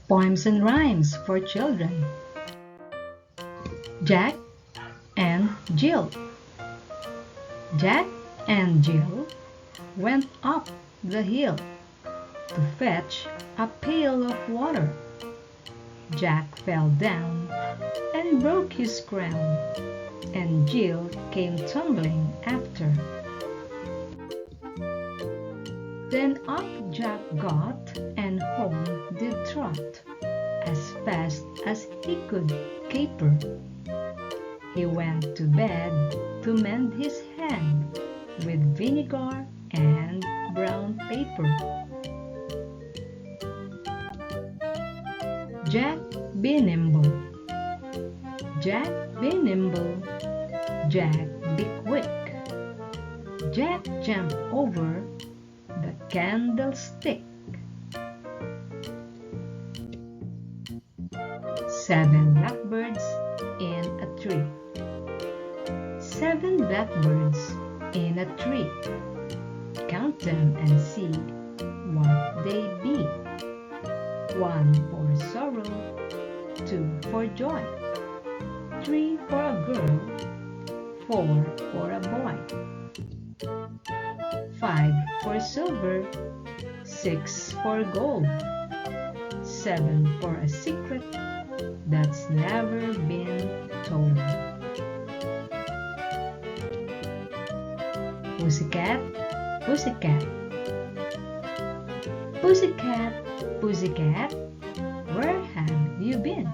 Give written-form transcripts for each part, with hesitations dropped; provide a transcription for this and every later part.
Poems and Rhymes for Children. Jack and Jill. Jack and Jill went up the hill to fetch a pail of water. Jack fell down and broke his crown, and Jill came tumbling after. Then up Jack got, and home did trot, as fast as he could caper. He went to bed to mend his hand with vinegar and brown paper. Jack be nimble, Jack be nimble, Jack be quick. Jack jumped over the candlestick. 7 blackbirds in a tree. 7 blackbirds in a tree. Count them and see what they be. 1 for sorrow, 2 for joy, 3 for a girl, 4 for a boy, 5 for silver, 6 for gold, 7 for a secret that's never been told. Pussycat, pussycat. Pussycat, pussycat, where have you been?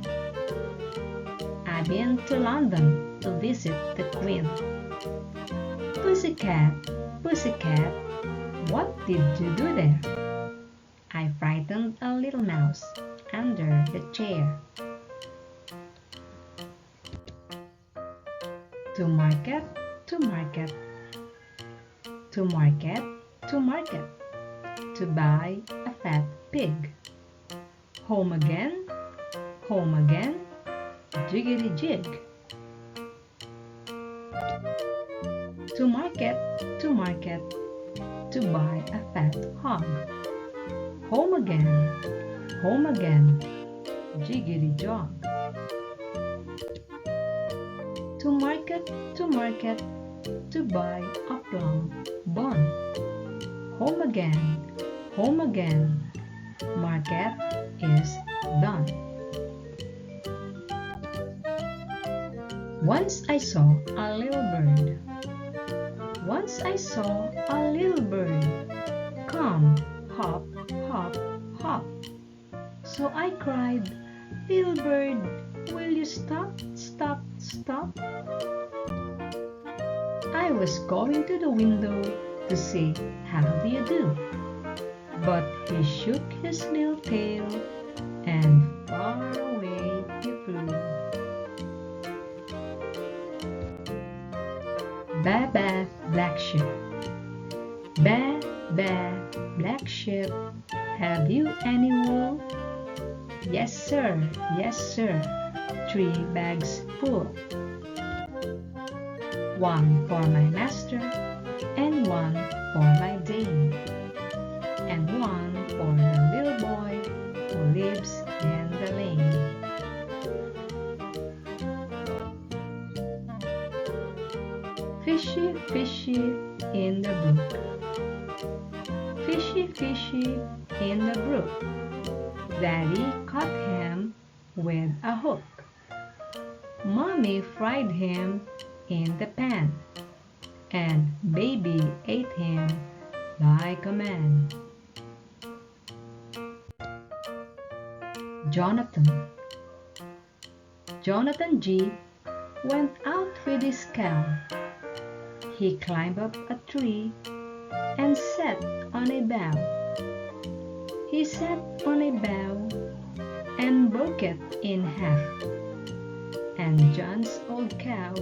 I've been to London to visit the Queen. Pussycat, pussycat, what did you do there? I frightened a little mouse under the chair. To market, to market. To market, to market. To buy a fat pig. Home again, jiggity jig. To market, to buy a fat hog. Home again, jiggity jog. To market, to buy a plum bun. Home again, market is done. Once I saw a little bird. Once I saw a little bird. Come, hop, hop, hop. So I cried, little bird, will you stop, stop, stop? I was going to the window to say, how do you do? But he shook his little tail, and far away he flew. Ba ba, black sheep. Ba ba, black sheep, have you any wool? Yes sir, 3 bags full. 1 for my master, and 1 for my dame, and 1 for the little boy who lives in the lane. Fishy, fishy in the brook. Fishy, fishy in the brook. Daddy caught him with a hook. Mommy fried him in the pan, and baby ate him like a man. Jonathan G went out with his cow. He climbed up a tree and sat on a bough. He sat on a bough and broke it in half. And John's old cow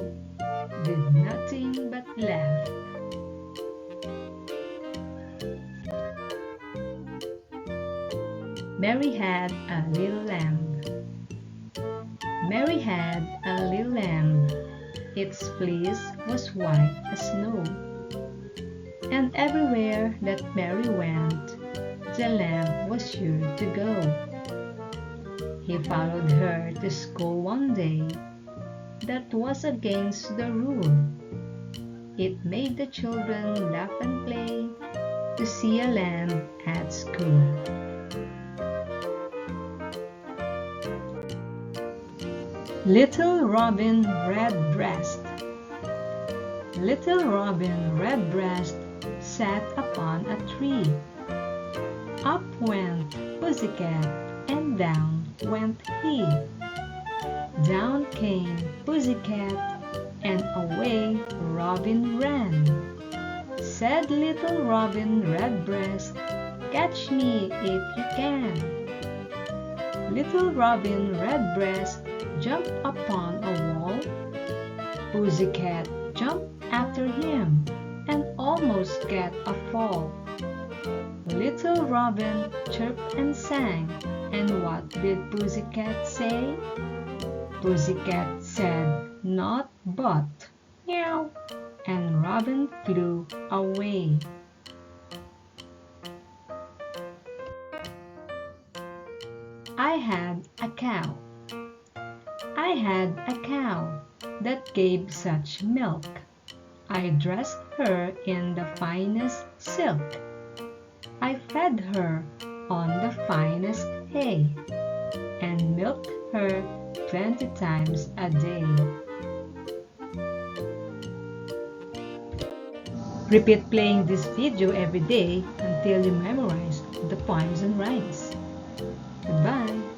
did nothing but laugh. Mary had a little lamb. Mary had a little lamb. Its fleece was white as snow. And everywhere that Mary went, the lamb was sure to go. He followed her to school one day. That was against the rule. It made the children laugh and play to see a lamb at school. Little Robin Redbreast. Little Robin Redbreast sat upon a tree. Up went Pussycat, and down went he. Down came Pussycat, and away Robin ran. Said little Robin Redbreast, "Catch me if you can." Little Robin Redbreast jumped upon a wall. Pussycat jumped after him and almost got a fall. Little Robin chirped and sang, and what did Pussycat say? Pussycat said, "Not but," meow, and Robin flew away. I had a cow. I had a cow that gave such milk. I dressed her in the finest silk. I fed her on the finest hay, and milked her 20 times a day. Repeat playing this video every day until you memorize the poems and rhymes. Goodbye.